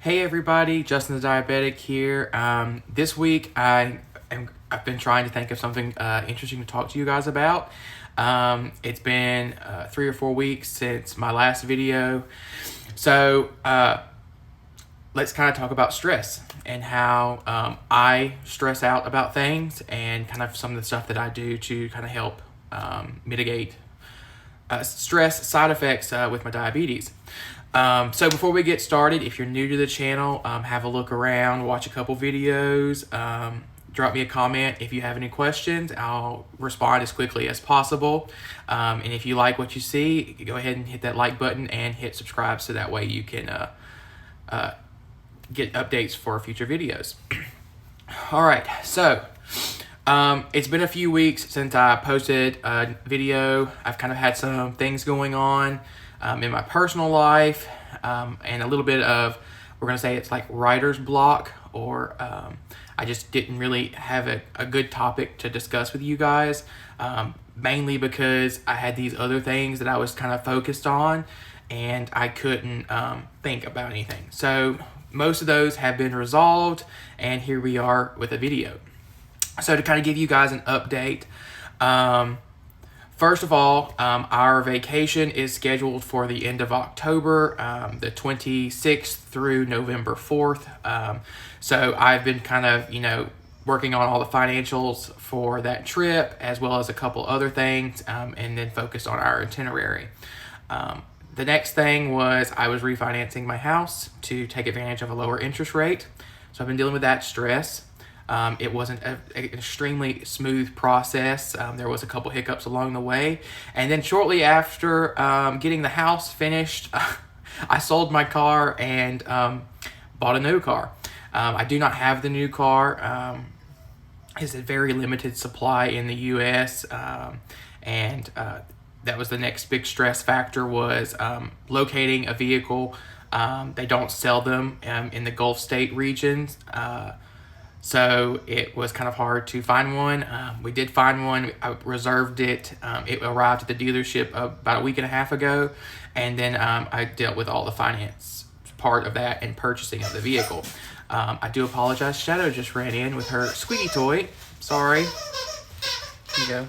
Hey everybody, Justin the Diabetic here. This week I've been trying to think of something interesting to talk to you guys about. It's been 3 or 4 weeks since my last video, so let's kind of talk about stress and how I stress out about things and kind of some of the stuff that I do to kind of help mitigate stress side effects with my diabetes. So before we get started, if you're new to the channel, have a look around, watch a couple videos, drop me a comment. If you have any questions, I'll respond as quickly as possible. And if you like what you see, go ahead and hit that like button and hit subscribe so that way you can get updates for future videos. All right, so it's been a few weeks since I posted a video. I've kind of had some things going on in my personal life, and a little bit of, we're going to say it's like writer's block, or I just didn't really have a good topic to discuss with you guys, mainly because I had these other things that I was kind of focused on, and I couldn't think about anything. So most of those have been resolved, and here we are with a video. So to kind of give you guys an update, first of all, our vacation is scheduled for the end of October, the 26th through November 4th. So I've been kind of, working on all the financials for that trip, as well as a couple other things, and then focused on our itinerary. The next thing was I was refinancing my house to take advantage of a lower interest rate. So I've been dealing with that stress. It wasn't an extremely smooth process. There was a couple hiccups along the way. And then shortly after getting the house finished, I sold my car and bought a new car. I do not have the new car. It's a very limited supply in the U.S. And that was the next big stress factor, was locating a vehicle. They don't sell them in the Gulf state regions. So it was kind of hard to find one. We did find one. I reserved it. It arrived at the dealership about a week and a half ago. And then I dealt with all the finance part of that and purchasing of the vehicle. I do apologize. Shadow just ran in with her squeaky toy. Sorry. Here you go.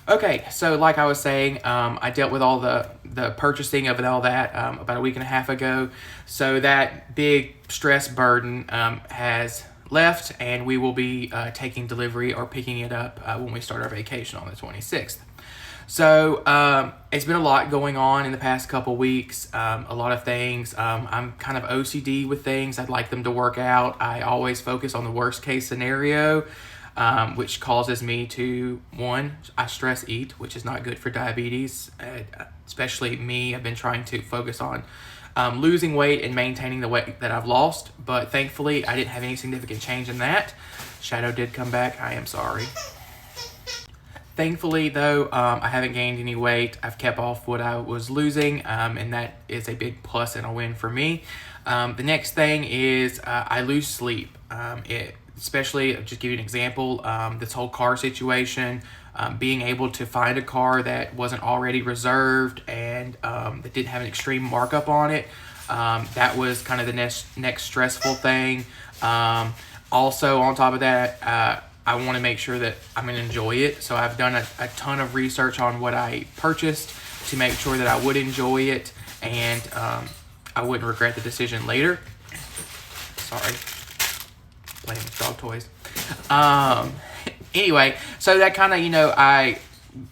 Okay, so like I was saying, I dealt with all the purchasing of all that about a week and a half ago. So that big stress burden has left, and we will be taking delivery or picking it up when we start our vacation on the 26th. So it's been a lot going on in the past couple weeks, a lot of things. I'm kind of OCD with things. I'd like them to work out. I always focus on the worst case scenario, which causes me to, one, I stress eat, which is not good for diabetes, especially me. I've been trying to focus on losing weight and maintaining the weight that I've lost, but thankfully I didn't have any significant change in that. Shadow did come back. I am sorry. Thankfully, though, I haven't gained any weight. I've kept off what I was losing, and that is a big plus and a win for me. The next thing is I lose sleep. Especially, just give you an example, this whole car situation, being able to find a car that wasn't already reserved and that didn't have an extreme markup on it, that was kind of the next stressful thing. Also, on top of that, I want to make sure that I'm going to enjoy it. So I've done a ton of research on what I purchased to make sure that I would enjoy it and I wouldn't regret the decision later. Sorry. Playing with dog toys. Anyway, so that kind of, I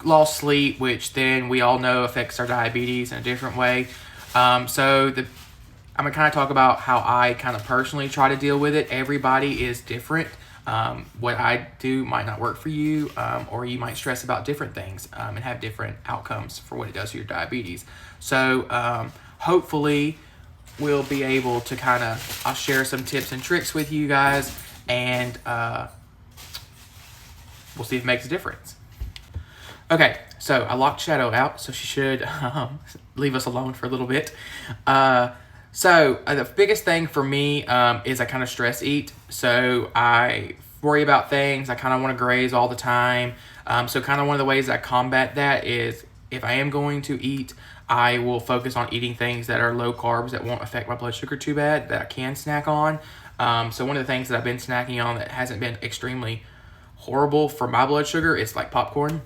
lost sleep, which then we all know affects our diabetes in a different way. I'm going to kind of talk about how I kind of personally try to deal with it. Everybody is different. What I do might not work for you, or you might stress about different things and have different outcomes for what it does to your diabetes. So hopefully we'll be able to I'll share some tips and tricks with you guys, and we'll see if it makes a difference. Okay, so I locked Shadow out, so she should leave us alone for a little bit. So the biggest thing for me is I kind of stress eat. So I worry about things. I kind of want to graze all the time. So kind of one of the ways I combat that is if I am going to eat, I will focus on eating things that are low carbs that won't affect my blood sugar too bad, that I can snack on. So one of the things that I've been snacking on that hasn't been extremely horrible for my blood sugar is like popcorn.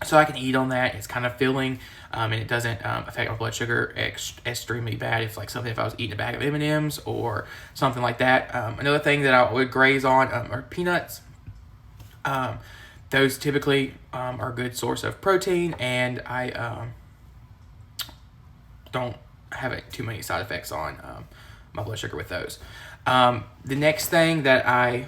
So I can eat on that. It's kind of filling, and it doesn't affect my blood sugar extremely bad. It's like something if I was eating a bag of M&Ms or something like that. Another thing that I would graze on are peanuts. Those typically are a good source of protein, and I don't have too many side effects on my blood sugar with those. The next thing that I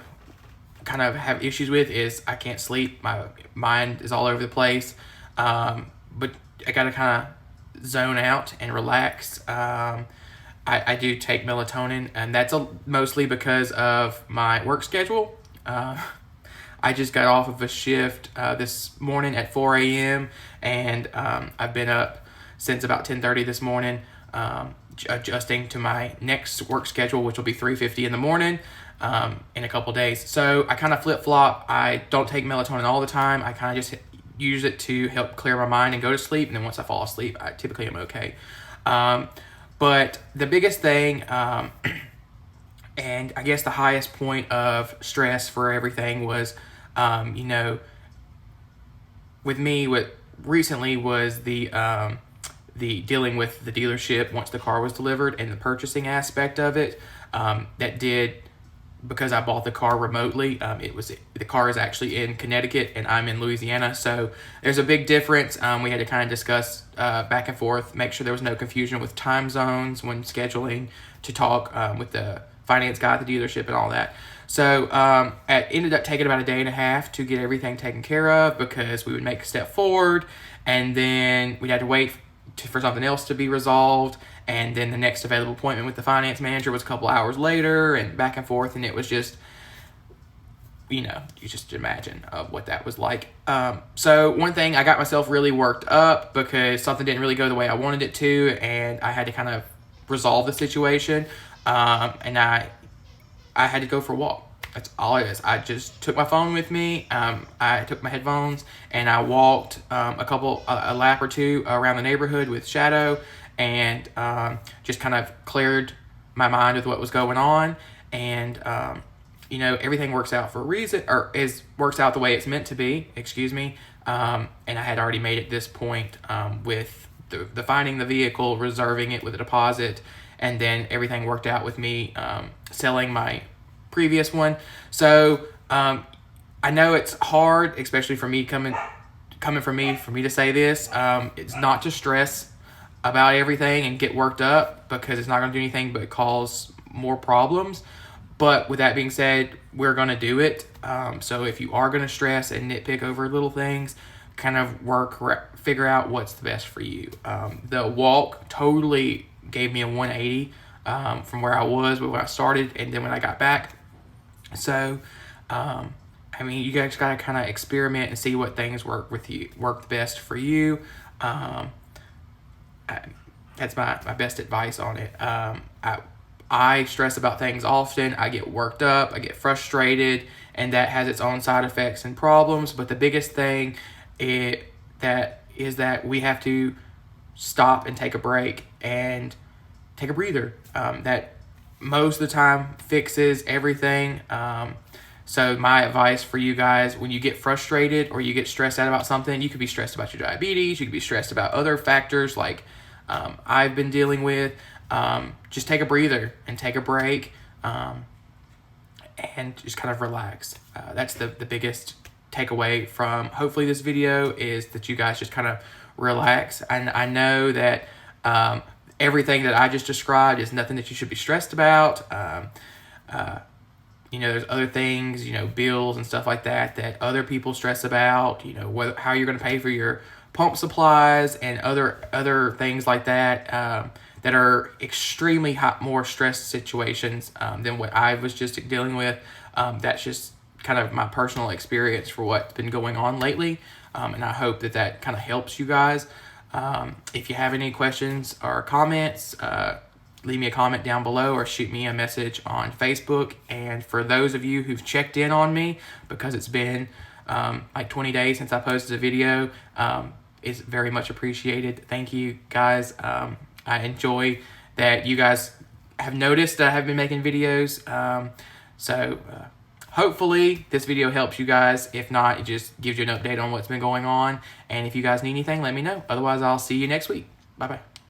kind of have issues with is I can't sleep. My mind is all over the place, but I gotta kind of zone out and relax. I do take melatonin, and that's mostly because of my work schedule. I just got off of a shift this morning at 4 a.m. and I've been up since about 10:30 this morning, adjusting to my next work schedule, which will be 3:50 in the morning in a couple days. So I kind of flip-flop. I don't take melatonin all the time. I kind of just use it to help clear my mind and go to sleep, and then once I fall asleep, I typically am okay. But the biggest thing, and I guess the highest point of stress for everything was, with me, what recently was the dealing with the dealership once the car was delivered and the purchasing aspect of it. That did, because I bought the car remotely. The car is actually in Connecticut and I'm in Louisiana, so there's a big difference. We had to kind of discuss back and forth, make sure there was no confusion with time zones when scheduling to talk with the finance guy at the dealership and all that. So it ended up taking about a day and a half to get everything taken care of, because we would make a step forward and then we'd have to wait for something else to be resolved, and then the next available appointment with the finance manager was a couple hours later, and back and forth, and it was just, you just imagine what that was like. So one thing, I got myself really worked up because something didn't really go the way I wanted it to, and I had to kind of resolve the situation, and I had to go for a walk. That's all it is. I just took my phone with me. I took my headphones and I walked a lap or two around the neighborhood with Shadow, and just kind of cleared my mind with what was going on. And everything works out for a reason, or works out the way it's meant to be. Excuse me. And I had already made it this point with the finding the vehicle, reserving it with a deposit, and then everything worked out with me selling my previous one. So I know it's hard, especially for me coming from me, for me to say this. It's not to stress about everything and get worked up, because it's not going to do anything but cause more problems. But with that being said, we're going to do it. So if you are going to stress and nitpick over little things, kind of figure out what's the best for you. The walk totally gave me a 180 from where I was when I started and then when I got back. So, you guys got to kind of experiment and see what things work best for you. That's my best advice on it. I stress about things often. I get worked up. I get frustrated, and that has its own side effects and problems. But the biggest thing is that we have to stop and take a break and take a breather. That most of the time fixes everything. So my advice for you guys, when you get frustrated or you get stressed out about something, you could be stressed about your diabetes, you could be stressed about other factors like I've been dealing with. Just take a breather and take a break, and just kind of relax. That's the biggest takeaway from hopefully this video, is that you guys just kind of relax. And I know that everything that I just described is nothing that you should be stressed about. There's other things, bills and stuff like that other people stress about, how you're going to pay for your pump supplies and other things like that, that are extremely more stress situations than what I was just dealing with. That's just kind of my personal experience for what's been going on lately. And I hope that kind of helps you guys. If you have any questions or comments, leave me a comment down below or shoot me a message on Facebook. And for those of you who've checked in on me, because it's been like 20 days since I posted a video, is very much appreciated. Thank you, guys. I enjoy that you guys have noticed that I have been making videos. Hopefully this video helps you guys. If not, it just gives you an update on what's been going on. And if you guys need anything, let me know. Otherwise, I'll see you next week. Bye-bye.